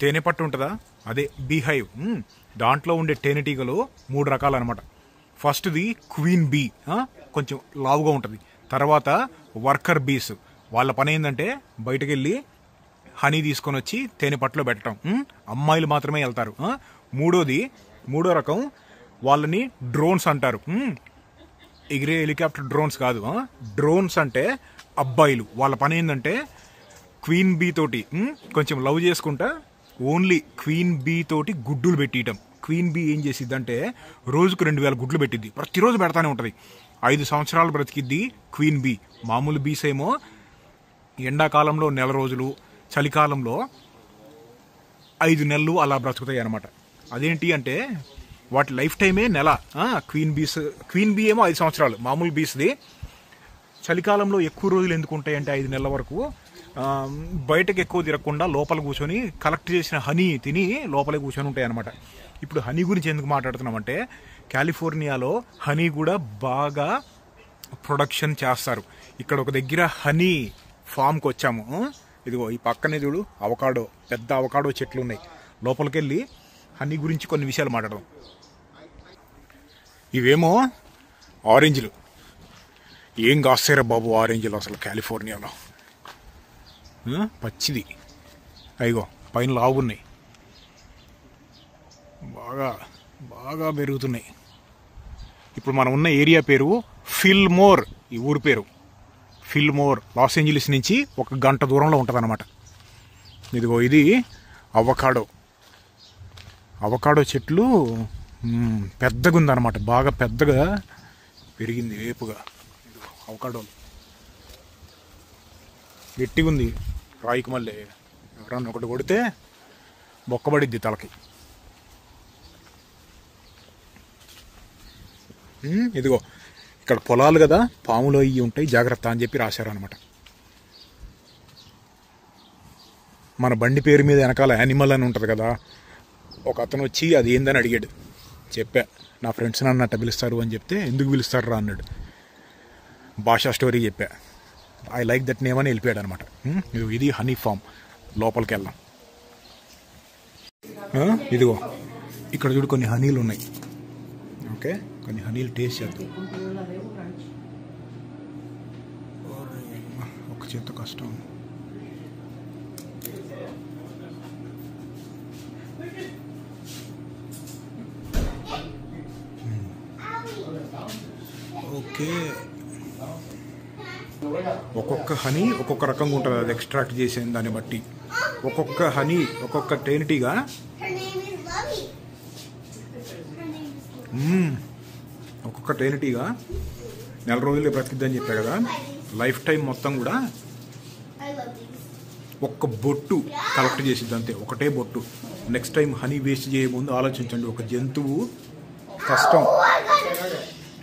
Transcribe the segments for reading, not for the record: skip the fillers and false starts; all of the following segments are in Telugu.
తేనె పట్టు ఉంటుందా, అదే బీహైవ్. దాంట్లో ఉండే తేనెటీగలు 3 రకాలు అనమాట. ఫస్ట్ది క్వీన్ బీ, కొంచెం లావుగా ఉంటుంది. తర్వాత వర్కర్ బీస్, వాళ్ళ పని ఏంటంటే బయటకు వెళ్ళి హనీ తీసుకొని వచ్చి తేనె పట్టులో పెట్టడం. అమ్మాయిలు మాత్రమే వెళ్తారు. మూడో రకం వాళ్ళని డ్రోన్స్ అంటారు. ఎగిరే హెలికాప్టర్ డ్రోన్స్ కాదు, డ్రోన్స్ అంటే అబ్బాయిలు. వాళ్ళ పని ఏంటంటే క్వీన్ బీ తోటి కొంచెం లవ్ చేసుకుంటా ఓన్లీ క్వీన్ బీ తోటి గుడ్డులు పెట్టియటం. క్వీన్ బీ ఏం చేసిద్దంటే రోజుకు 2000 గుడ్లు పెట్టిద్ది, ప్రతిరోజు పెడతానే ఉంటుంది. 5 సంవత్సరాలు బ్రతికిద్ది క్వీన్ బీ. మామూలు బీస్ ఏమో ఎండాకాలంలో 1 నెల రోజులు, చలికాలంలో 5 నెలలు అలా బ్రతుకుతాయి అనమాట. అదేంటి అంటే వాటి లైఫ్ టైమే నెల. క్వీన్ బీ ఏమో 5 సంవత్సరాలు మామూలు బీస్ది. చలికాలంలో ఎక్కువ రోజులు ఎందుకు ఉంటాయంటే 5 నెలల వరకు బయటకు ఎక్కువ తిరగకుండా లోపల కూర్చొని కలెక్ట్ చేసిన హనీ తిని లోపలే కూర్చొని ఉంటాయి అనమాట. ఇప్పుడు హనీ గురించి ఎందుకు మాట్లాడుతున్నామంటే కాలిఫోర్నియాలో హనీ కూడా బాగా ప్రొడక్షన్ చేస్తారు. ఇక్కడ ఒక దగ్గర హనీ ఫామ్కి వచ్చాము. ఇదిగో ఈ పక్కనే చూడు, అవకాడో, పెద్ద అవకాడో చెట్లు ఉన్నాయి. లోపలికి వెళ్ళి హనీ గురించి కొన్ని విషయాలు మాట్లాడదాం. ఇవేమో ఆరెంజ్లు. ఏం కాస్తారా బాబు ఆరెంజ్లు అసలు కాలిఫోర్నియాలో. పచ్చిది, అయ్యో పైన లావున్నాయి, బాగా బాగా పెరుగుతున్నాయి. ఇప్పుడు మనం ఉన్న ఏరియా పేరు ఫిల్మోర్. ఈ ఊరి పేరు ఫిల్మోర్. లాస్ ఏంజలీస్ నుంచి 1 గంట దూరంలో ఉంటుంది అనమాట. ఇదిగో ఇది అవకాడో చెట్లు. పెద్దగా ఉందన్నమాట, బాగా పెద్దగా పెరిగింది వేపుగా. ఇదిగో అవకాడోలు గట్టిగా ఉంది. రాయికి మళ్ళీ ఎవరన్నా ఒకటి కొడితే బొక్కబడిద్ది తలకి. ఇదిగో ఇక్కడ పొలాలు కదా, పాములు అయ్యి ఉంటాయి, జాగ్రత్త అని చెప్పి రాశారు అనమాట. మన బండి పేరు మీద వెనకాల యానిమల్ అని ఉంటుంది కదా, ఒక అతను వచ్చి అది ఏందని అడిగాడు. చెప్పా, నా ఫ్రెండ్స్ నన్ను అట్ట పిలుస్తారు అని చెప్తే, ఎందుకు పిలుస్తారు రా అన్నాడు. భాషా స్టోరీ చెప్పా, ఐ లైక్ దట్ నేమ్ అని వెళ్ళిపోయాడు అనమాట. ఇది హనీ ఫామ్. లోపలికి వెళ్దాం. ఇదిగో ఇక్కడ చూడు, కొన్ని హనీలు ఉన్నాయి. ఓకే, కొన్ని హనీలు టేస్ట్ చేద్దాం. ఒక చేత కష్టం. ఓకే, ఒక్కొక్క హనీ ఒక్కొక్క రకంగా ఉంటుంది. అది ఎక్స్ట్రాక్ట్ చేసిన దాన్ని బట్టి ఒక్కొక్క హనీ, ఒక్కొక్క తేనెటీగా ఒక్కొక్క తేనెటీగా 1 నెల రోజులే బ్రతికిద్దని చెప్పా కదా. లైఫ్ టైం మొత్తం కూడా ఒక్క బొట్టు కలెక్ట్ చేసిద్ది అంతే, ఒకటే బొట్టు. నెక్స్ట్ టైం హనీ వేస్ట్ చేయముందు ఆలోచించండి. ఒక జంతువు కష్టం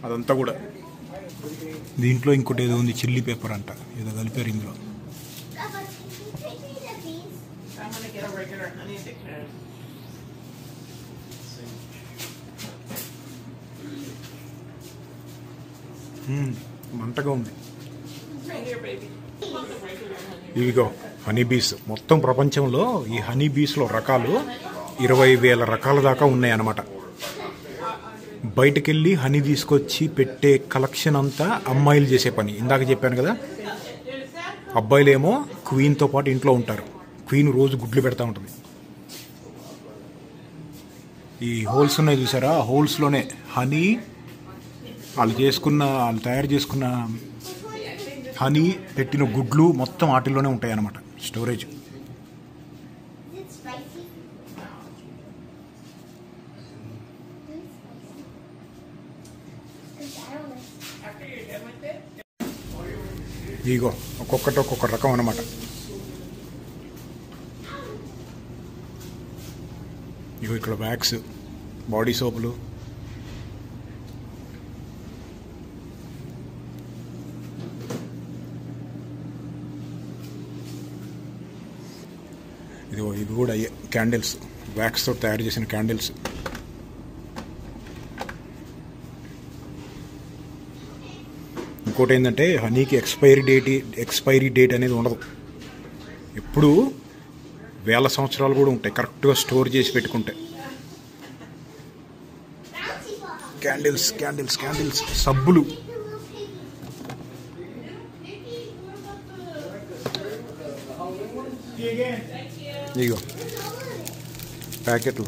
అదంతా కూడా. దీంట్లో ఇంకోటి ఏదో ఉంది, చిల్లీ పేపర్ అంట, ఏదో కలిపారు ఇందులో. మంటగా ఉంది. ఇవిగో హనీ బీస్. మొత్తం ప్రపంచంలో ఈ హనీ బీస్లో రకాలు 20,000 రకాల దాకా ఉన్నాయి అన్నమాట. బయటకెళ్ళి హనీ తీసుకొచ్చి పెట్టే కలెక్షన్ అంతా అమ్మాయిలు చేసే పని. ఇందాక చెప్పాను కదా, అబ్బాయిలేమో క్వీన్తో పాటు ఇంట్లో ఉంటారు. క్వీన్ రోజు గుడ్లు పెడతా ఉంటుంది. ఈ హోల్స్ ఉన్నాయి చూసారా, ఆ హోల్స్లోనే హనీ వాళ్ళు తయారు చేసుకున్న హనీ పెట్టిన గుడ్లు మొత్తం వాటిల్లోనే ఉంటాయి అన్నమాట, స్టోరేజ్. ఇగో ఒక్కొక్కటి ఒక్కొక్క రకం అన్నమాట. ఇగో ఇక్కడ వ్యాక్స్, బాడీ సోపులు, ఇదిగో ఇవి కూడా క్యాండిల్స్, వ్యాక్స్తో తయారు చేసిన క్యాండిల్స్. ఇంకోటి ఏంటంటే హనీకి ఎక్స్పైరీ డేట్ అనేది ఉండదు. ఎప్పుడు వేల సంవత్సరాలు కూడా ఉంటాయి కరెక్ట్గా స్టోర్ చేసి పెట్టుకుంటే. క్యాండిల్స్ క్యాండిల్స్ క్యాండిల్స్, సబ్బులు, ఇగో ప్యాకెట్లు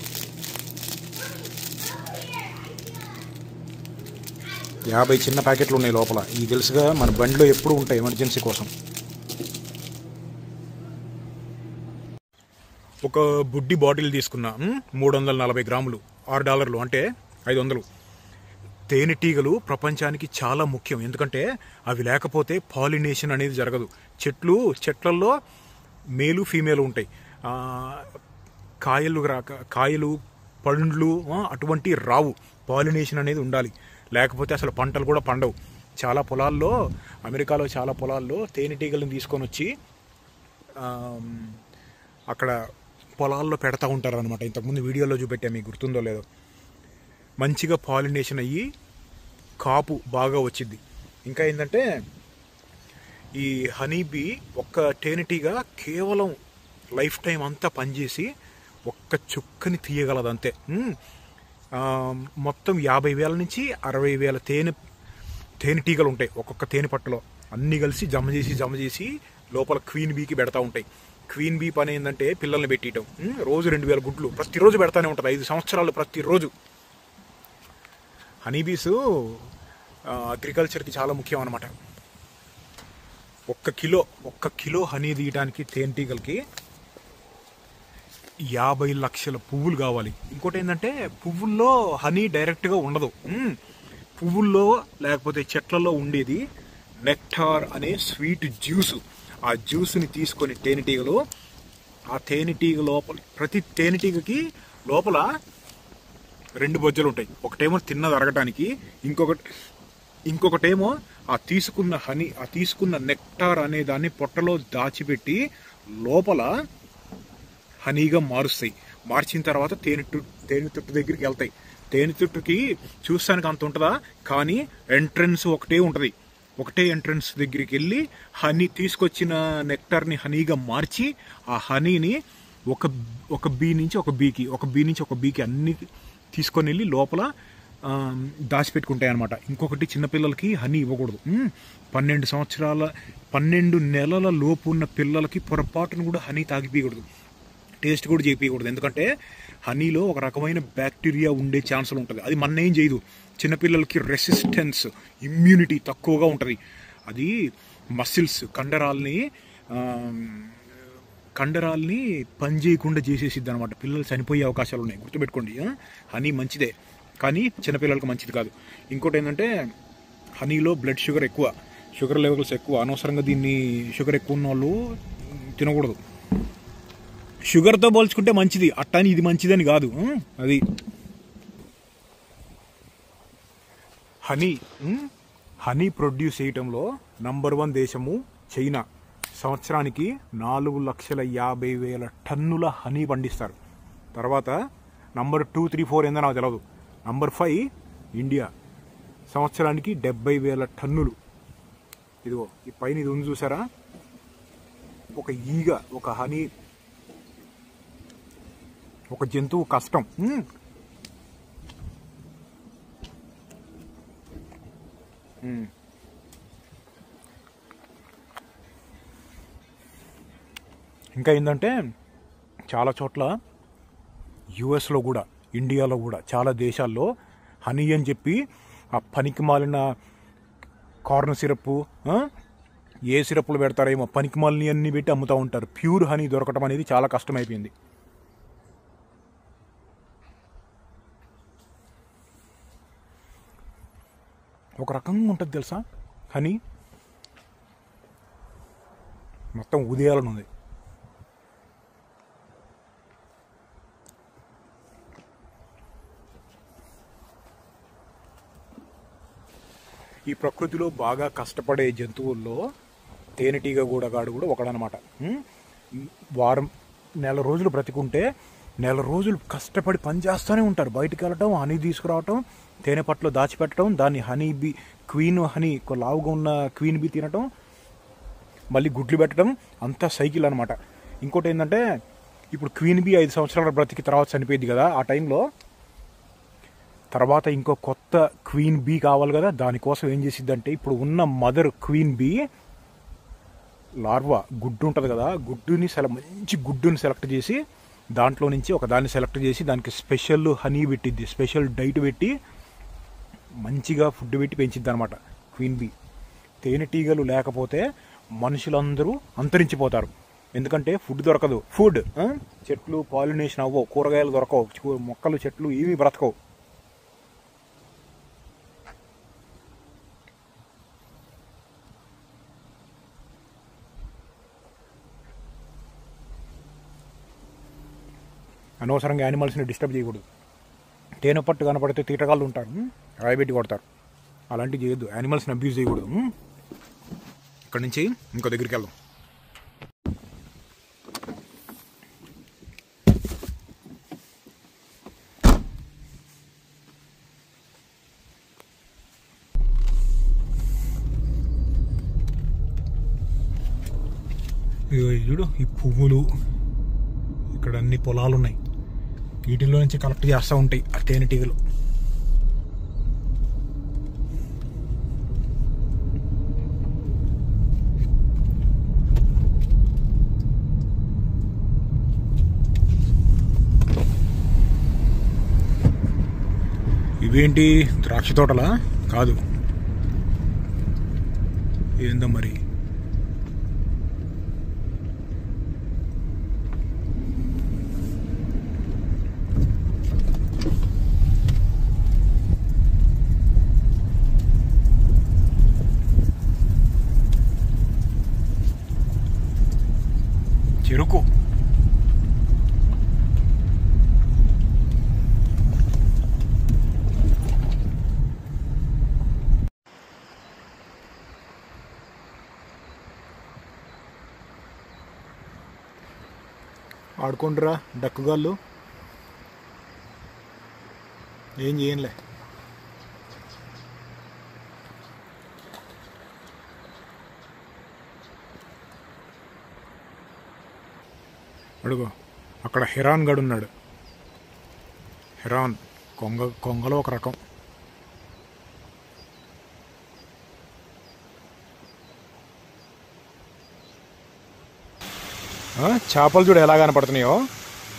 50 చిన్న ప్యాకెట్లు ఉన్నాయి లోపల. ఈ తెలుసుగా మన బండిలో ఎప్పుడు ఉంటాయి ఎమర్జెన్సీ కోసం. ఒక బుడ్డి బాటిల్ తీసుకున్నా, 340 గ్రాములు, $6 అంటే 500. తేనెటీగలు ప్రపంచానికి చాలా ముఖ్యం, ఎందుకంటే అవి లేకపోతే పాలినేషన్ అనేది జరగదు. చెట్లల్లో మేలు ఫీమేలు ఉంటాయి, కాయలు పండ్లు అటువంటి రావు. పాలినేషన్ అనేది ఉండాలి, లేకపోతే అసలు పంటలు కూడా పండవు. చాలా పొలాల్లో, అమెరికాలో చాలా పొలాల్లో తేనెటీగలను తీసుకొని వచ్చి అక్కడ పొలాల్లో పెడతా ఉంటారు అనమాట. ఇంతకుముందు వీడియోలో చూపెట్టా, మీకు గుర్తుందో లేదో. మంచిగా పాలినేషన్ అయ్యి కాపు బాగా వచ్చింది. ఇంకా ఏంటంటే ఈ హనీబీ ఒక్క తేనెటీగ కేవలం లైఫ్ టైం అంతా పనిచేసి ఒక్క చుక్కని తీయగలదు అంతే. మొత్తం 50,000 నుంచి 60,000 తేనెటీగలు ఉంటాయి ఒక్కొక్క తేనె పట్టులో. అన్నీ కలిసి జమ చేసి లోపల క్వీన్ బీకి పెడతా ఉంటాయి. క్వీన్ బీ పని ఏంటంటే పిల్లల్ని పెట్టియటం. రోజు 2,000 గుడ్లు ప్రతిరోజు పెడతానే ఉంటుంది, 5 సంవత్సరాలు ప్రతిరోజు. హనీబీస్ అగ్రికల్చర్కి చాలా ముఖ్యం అన్నమాట. ఒక్క కిలో హనీ తీయడానికి తేనెటీగలకి 50 లక్షల పువ్వులు కావాలి. ఇంకోటి ఏంటంటే పువ్వుల్లో హనీ డైరెక్ట్గా ఉండదు. పువ్వుల్లో లేకపోతే చెట్లలో ఉండేది నెక్టార్ అనే స్వీట్ జ్యూసు. ఆ జ్యూస్ని తీసుకొని తేనెటీగలు, ఆ తేనెటీగ లోపల, ప్రతి తేనెటీగకి లోపల 2 బొజ్జలు ఉంటాయి. ఒకటేమో తిన్నది అరగటానికి, ఇంకొకటేమో ఆ తీసుకున్న నెక్టార్ అనే దాన్ని పొట్టలో దాచిపెట్టి లోపల హనీగా మారుస్తాయి. మార్చిన తర్వాత తేనె తుట్టు దగ్గరికి వెళ్తాయి. తేనె తుట్టుకి చూస్తానికి అంత ఉంటుందా, కానీ ఎంట్రన్స్ ఒకటే ఎంట్రన్స్ దగ్గరికి వెళ్ళి తీసుకొచ్చిన నెక్టార్ని హనీగా మార్చి ఆ హనీని ఒక బీ నుంచి ఒక బీకి అన్ని తీసుకొని వెళ్ళి లోపల దాచిపెట్టుకుంటాయి అన్నమాట. ఇంకొకటి, చిన్నపిల్లలకి హనీ ఇవ్వకూడదు. 12 నెలల లోపు ఉన్న పిల్లలకి పొరపాటును కూడా హనీ తాగిపోయకూడదు, టేస్ట్ కూడా చేయించకూడదు. ఎందుకంటే హనీలో ఒక రకమైన బ్యాక్టీరియా ఉండే ఛాన్సులు ఉంటుంది. అది ఏం చేయదు. చిన్నపిల్లలకి రెసిస్టెన్స్, ఇమ్యూనిటీ తక్కువగా ఉంటుంది. అది మసిల్స్, కండరాల్ని పని చేయకుండా చేసేసిద్ది అనమాట. పిల్లలు చనిపోయే అవకాశాలు ఉన్నాయి, గుర్తుపెట్టుకోండి. హనీ మంచిదే, కానీ చిన్నపిల్లలకు మంచిది కాదు. ఇంకోటి ఏంటంటే హనీలో బ్లడ్ షుగర్ లెవెల్స్ ఎక్కువ. అనవసరంగా దీన్ని షుగర్ ఎక్కువ ఉన్న వాళ్ళు తినకూడదు. షుగర్తో పోల్చుకుంటే మంచిది, అట్టాని ఇది మంచిదని కాదు. అది హనీ ప్రొడ్యూస్ చేయటంలో నంబర్ 1 దేశము చైనా. సంవత్సరానికి 4,50,000 టన్నుల హనీ పండిస్తారు. తర్వాత నంబర్ 2, 3, 4 ఏందో నాకు తెలియదు. నంబర్ 5 ఇండియా, సంవత్సరానికి 70,000 టన్నులు. ఇదిగో ఈ పైన ఇది ఉంది చూసారా, ఒక ఈగ, ఒక హనీ, ఒక జంతువు కష్టం. ఇంకా ఏంటంటే చాలా చోట్ల యుఎస్లో కూడా, ఇండియాలో కూడా చాలా దేశాల్లో హనీ అని చెప్పి ఆ పనికి మాలిన కార్న్ సిరప్, ఏ సిరప్లు పెడతారేమో, పనికి మాలిని అన్నీ పెట్టి అమ్ముతూ ఉంటారు. ప్యూర్ హనీ దొరకటం అనేది చాలా కష్టమైపోయింది. ఒక రకంగా ఉంటుంది తెలుసా హనీ, మొత్తం ఉదయాలను ఉంది. ఈ ప్రకృతిలో బాగా కష్టపడే జంతువుల్లో తేనెటీగ గూడగాడు కూడా ఒకడనమాట. నెల రోజులు బ్రతికుంటే నెల రోజులు కష్టపడి పనిచేస్తూనే ఉంటారు. బయటకు వెళ్ళటం, హనీ తీసుకురావటం, తేనె పట్టులో దాచిపెట్టడం, దాన్ని హనీ బీ, క్వీన్ హనీ, లావుగా ఉన్న క్వీన్ బీ తినటం, మళ్ళీ గుడ్లు పెట్టడం, అంతా సైకిల్ అనమాట. ఇంకోటి ఏంటంటే ఇప్పుడు క్వీన్ బీ 5 సంవత్సరాల బ్రతికి తర్వాత చనిపోయింది కదా, ఆ టైంలో తర్వాత ఇంకో కొత్త క్వీన్ బీ కావాలి కదా, దానికోసం ఏం చేసిద్దంటే ఇప్పుడు ఉన్న మదర్ క్వీన్ బీ లార్వా గుడ్డు ఉంటుంది కదా, మంచి గుడ్డుని సెలెక్ట్ చేసి దాంట్లో నుంచి ఒక దాన్ని సెలెక్ట్ చేసి దానికి స్పెషల్ హనీ పెట్టిద్ది, స్పెషల్ డైట్ పెట్టి మంచిగా ఫుడ్ పెట్టి పెంచిద్ది అనమాట క్వీన్ బీ. తేనెటీగలు లేకపోతే మనుషులందరూ అంతరించిపోతారు. ఎందుకంటే ఫుడ్ దొరకదు. ఫుడ్ చెట్లు పాలినేషన్ అవ్వవు, కూరగాయలు దొరకవు, మొక్కలు చెట్లు ఏమీ బ్రతకవు. అనవసరంగా యానిమల్స్ని డిస్టర్బ్ చేయకూడదు. తేనె పట్టు కనపడితే తీటగాళ్ళు ఉంటారు, రాయబెట్టి కొడతారు. అలాంటివి చేయొద్దు, యానిమల్స్ని అబ్యూజ్ చేయకూడదు. ఇక్కడి నుంచి ఇంకో దగ్గరికి వెళ్దాం. చూడు ఈ పువ్వులు, ఇక్కడ అన్ని పొలాలు ఉన్నాయి, వీటిల్లో నుంచి కలెక్ట్ చేస్తూ ఉంటాయి ఆ తేనెటీగలు. ఇవేంటి ద్రాక్ష తోటలా? కాదు, ఏందో మరి. చెరుకు. ఆడుకుంటురా డక్కుగాళ్ళు, ఏం చేయంలే. అడుగు, అక్కడ హెరాన్ గడు ఉన్నాడు. హెరాన్ కొంగలో ఒక రకం. చేపలు చూడు ఎలా కనపడుతున్నాయో.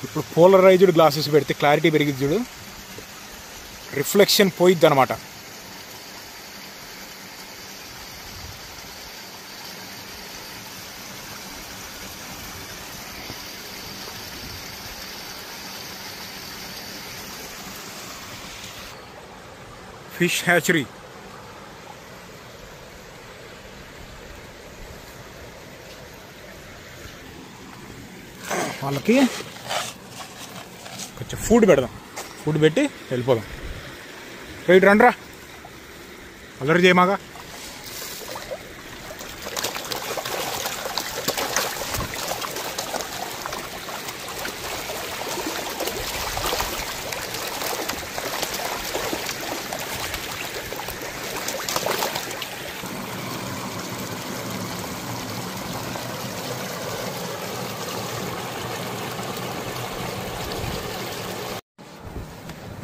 ఇప్పుడు పోలరైజ్డ్ గ్లాసెస్ పెడితే క్లారిటీ పెరిగిద్ది చూడు, రిఫ్లెక్షన్ పోయిద్ది అనమాట. Fish hatchery. వాళ్ళకి కొంచెం ఫుడ్ పెడదాం, ఫుడ్ పెట్టి వెళ్ళిపోదాం. రైట్ రండ్రా, అల్లరి చేయమాగా.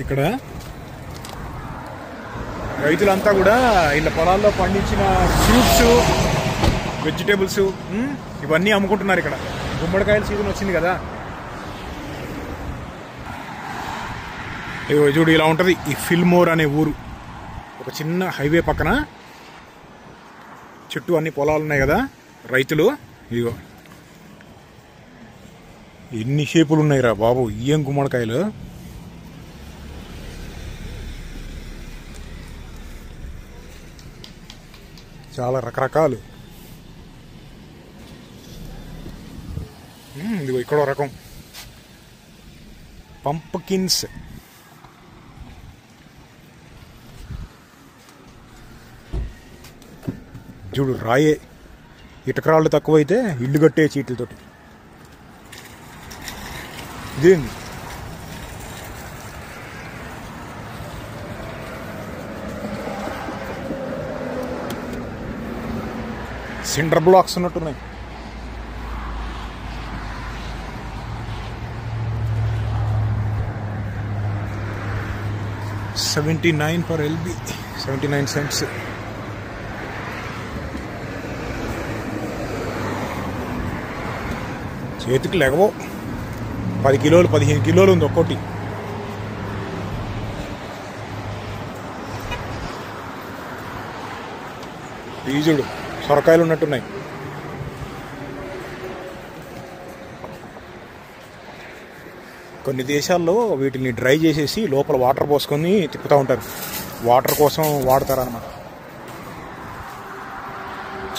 ఇక్కడ రైతులంతా కూడా ఇలా పొలాల్లో పండించిన ఫ్రూట్స్, వెజిటేబుల్స్ ఇవన్నీ అమ్ముకుంటున్నారు. ఇక్కడ గుమ్మడికాయల సీజన్ వచ్చింది కదా. ఇగో చూడు ఇలా ఉంటుంది ఈ ఫిల్మోర్ అనే ఊరు. ఒక చిన్న హైవే పక్కన చుట్టూ అన్ని పొలాలు ఉన్నాయి కదా, రైతులు. ఇగో ఎన్ని షేపులు ఉన్నాయిరా బాబు, ఏం గుమ్మడికాయలు. చాలా రకరకాలు. ఇదిగో ఇక్కడ రకం పంప్కిన్స్. చూడు రాయే, ఇటకరాళ్ళు తక్కువైతే ఇల్లు కట్టే చీట్లతోటి. ఇదేంది సిండర్ బ్లాక్స్ ఉన్నట్టున్నాయి. 79 per LB, 79 cents. చేతికి లేకపో 10 కిలోలు 15 కిలోలు ఉంది ఒక్కోటి. ఈజుడు సొరకాయలు ఉన్నట్టున్నాయి. కొన్ని దేశాల్లో వీటిని డ్రై చేసేసి లోపల వాటర్ పోసుకొని తిప్పుతూ ఉంటారు. వాటర్ కోసం వాడతారన్నమాట.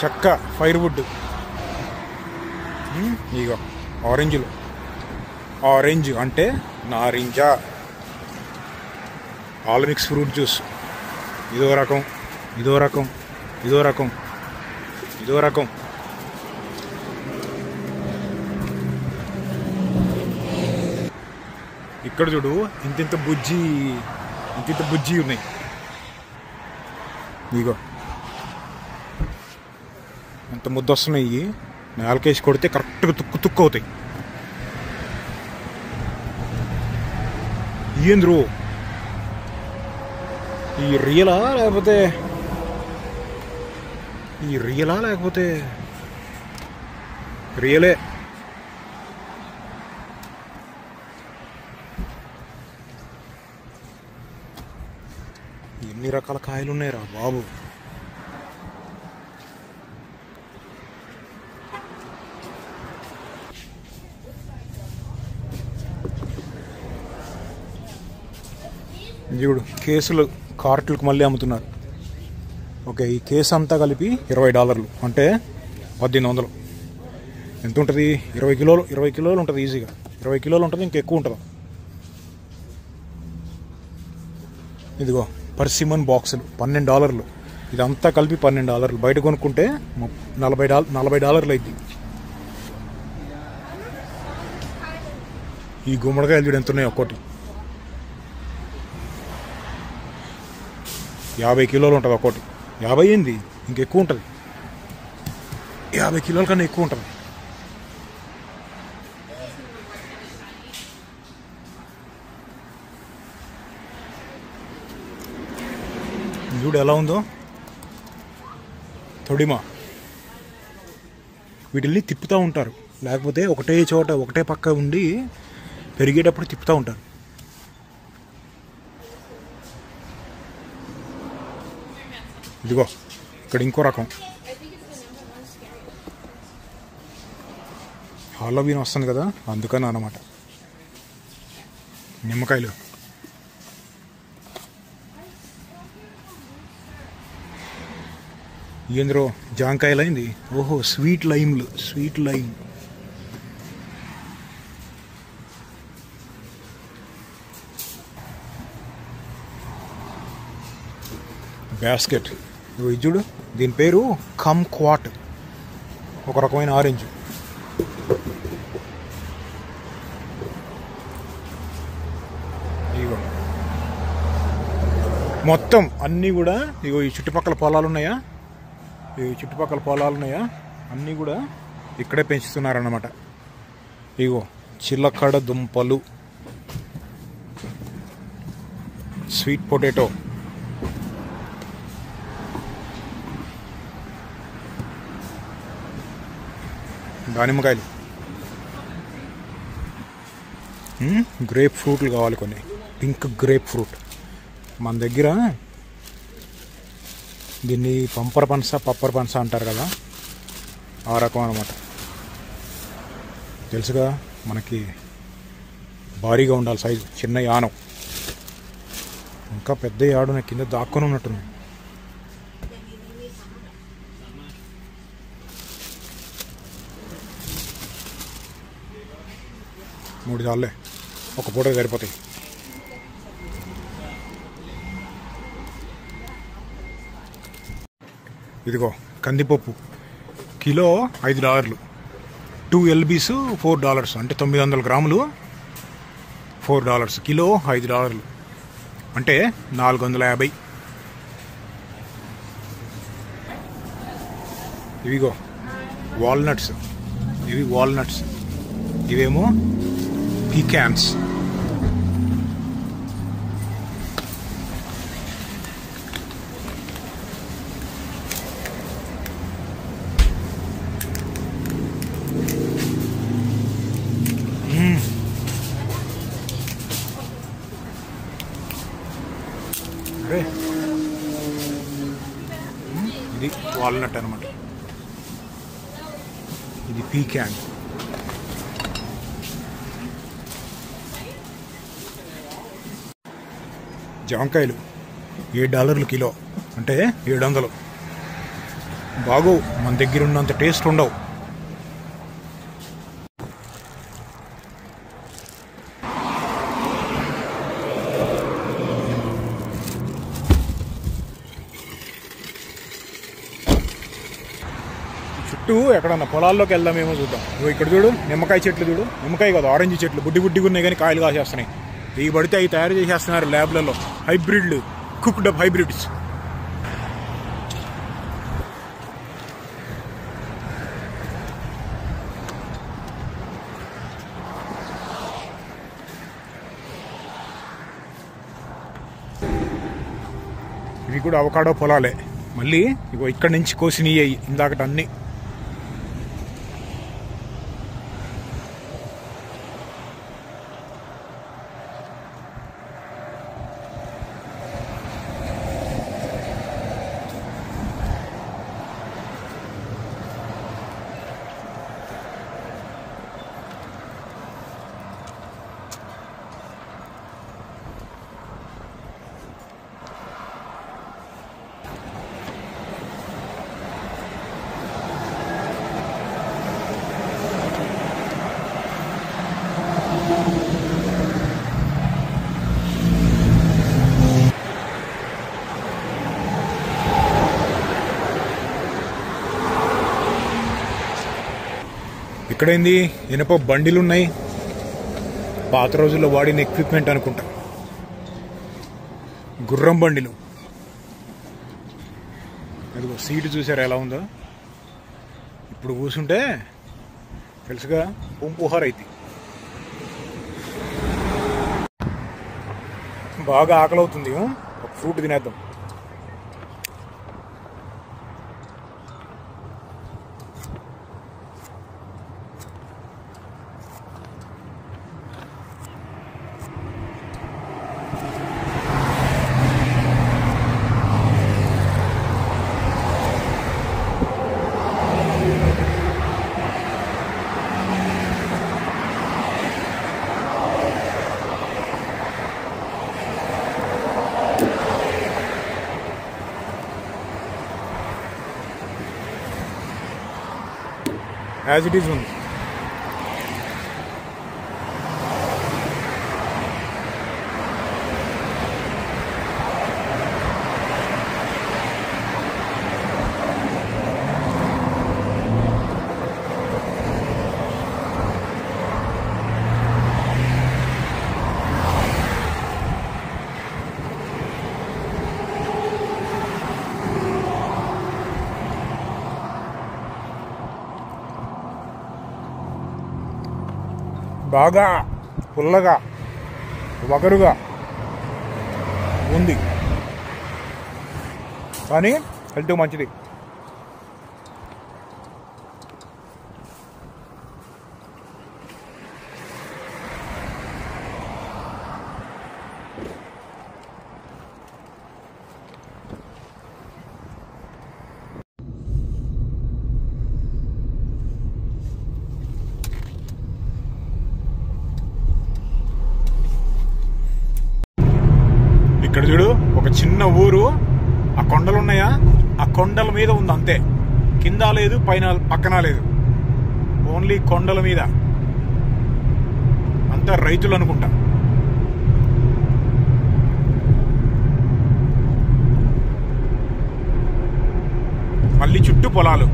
చెక్క, ఫైర్వుడ్. ఇగో ఆరెంజ్లు. ఆరెంజ్ అంటే నారింజ. All mix fruit juice. ఇదో రకం, ఇదో రకం, ఇదో రకం, ఇదో రకం. ఇక్కడ చూడు ఇంతింత బుజ్జి ఉన్నాయి. ఇగో ఎంత ముద్ద వస్తున్నాయి. నేలకేసి కొడితే కరెక్ట్గా తుక్కు అవుతాయి. ఏంద్రు ఈ రియలా లేకపోతే రియలే. ఎన్ని రకాల కాయలు ఉన్నాయిరా బాబు. చూడు కేసులు కార్ట్లకు మళ్ళీ అమ్ముతున్నారు. ఓకే, ఈ కేసు అంతా కలిపి $20 అంటే 1800. ఎంత ఉంటుంది? 20 కిలోలు ఉంటుంది. ఈజీగా 20 కిలోలు ఉంటుంది. ఇంకెక్కువ ఉంటుంది. ఇదిగో పర్సిమన్ బాక్సులు $12. ఇదంతా కలిపి $12. బయట కొనుక్కుంటే $40 అయింది. ఈ గుమ్మడికాయలు చూడు ఎంత ఉన్నాయి. ఒక్కోటి 50 కిలోలు ఉంటుంది. ఒక్కోటి 50 అయింది. ఇంకెక్కువ ఉంటుంది. 50 కిలోల కన్నా ఎక్కువ ఉంటుంది. చూడు ఎలా ఉందో తొడిమా. వీటిల్ని తిప్పుతూ ఉంటారు. లేకపోతే ఒకటే చోట ఒకటే పక్క ఉండి పెరిగేటప్పుడు తిప్పుతూ ఉంటారు. ఇదిగో ఇక్కడ ఇంకో రకం. హాలోవీన్ వస్తుంది కదా, అందుకని అన్నమాట. నిమ్మకాయలు. ఏంద్రో జాంకాయలు అయింది. ఓహో, స్వీట్ లైమ్. బాస్కెట్. ఇది చూడు, దీని పేరు కమ్క్వాట్. ఒక రకమైన ఆరెంజ్. ఇగో మొత్తం అన్నీ కూడా ఇగో ఈ చుట్టుపక్కల పొలాలు ఉన్నాయా, అన్నీ కూడా ఇక్కడే పెంచుతున్నారన్నమాట. ఇగో చిలకడ దుంపలు, స్వీట్ పొటాటో, దానిమ్మకాయలు, గ్రేప్ ఫ్రూట్లు కావాలి కొన్ని. Pink grape fruit. మన దగ్గర దీన్ని పప్పర్ పనస అంటారు కదా, ఆ రకం అన్నమాట. తెలుసుగా మనకి భారీగా ఉండాలి సైజు. చిన్న యానం, ఇంకా పెద్ద యాడు నా కింద దాక్కొని ఉన్నట్టుంది. మూడు చాలే, ఒక పూట సరిపోతాయి. ఇదిగో కందిపప్పు కిలో $5. 2 LBs $4. అంటే 900 గ్రాములు $4. కిలో $5 అంటే 450. ఇవిగో వాల్నట్స్. ఇవేమో పీకాన్స్. వాల్నట్ అనమాట. ఇది పీకాన్. జాంకాయలు $7 కిలో, అంటే 700. బాగోవు, మన దగ్గర ఉన్నంత టేస్ట్ ఉండవు. చుట్టూ ఎక్కడన్నా పొలాల్లోకి వెళ్దామేమో చూద్దాం. నువ్వు ఇక్కడ చూడు, నిమ్మకాయ చెట్లు చూడు. నిమ్మకాయ కాదు, ఆరెంజ్ చెట్లు బుడ్డి బుడ్డిగా ఉన్నాయి కానీ కాయలు కాసేస్తున్నాయి. ఇవి పడితే అవి తయారు చేసేస్తున్నారు ల్యాబ్లలో. హైబ్రిడ్లు, కుక్డ్ అప్ హైబ్రిడ్స్. ఇవి కూడా అవకాడో పొలాలే. మళ్ళీ ఇగో ఇక్కడి నుంచి కోసినవి అయ్యి ఇందాకటన్నీ. ఇక్కడేంది, ఇనప బండిలు ఉన్నాయి. పాత రోజుల్లో వాడిన ఎక్విప్మెంట్ అనుకుంటా. గుర్రం బండిలు. అదిగో సీటు చూసారా ఎలా ఉందో. ఇప్పుడు కూర్చుంటే తెలుసుగా పుంపుహార్ అయితే. బాగా ఆకలి అవుతుంది, ఒక ఫ్రూట్ తినేద్దాం. యాజ్ ఇట్ ఈజ్ ఉంది. బాగా పుల్లగా వగరుగా ఉంది కానీ హెల్త్ మంచిది. ఇక్కడ చూడు, ఒక చిన్న ఊరు. ఆ కొండలు ఉన్నాయా, ఆ కొండల మీద ఉంది అంతే. కింద లేదు, పక్కన లేదు, ఓన్లీ కొండల మీద. అంతా రైతులు అనుకుంటా. మళ్ళీ చుట్టూ పొలాలు.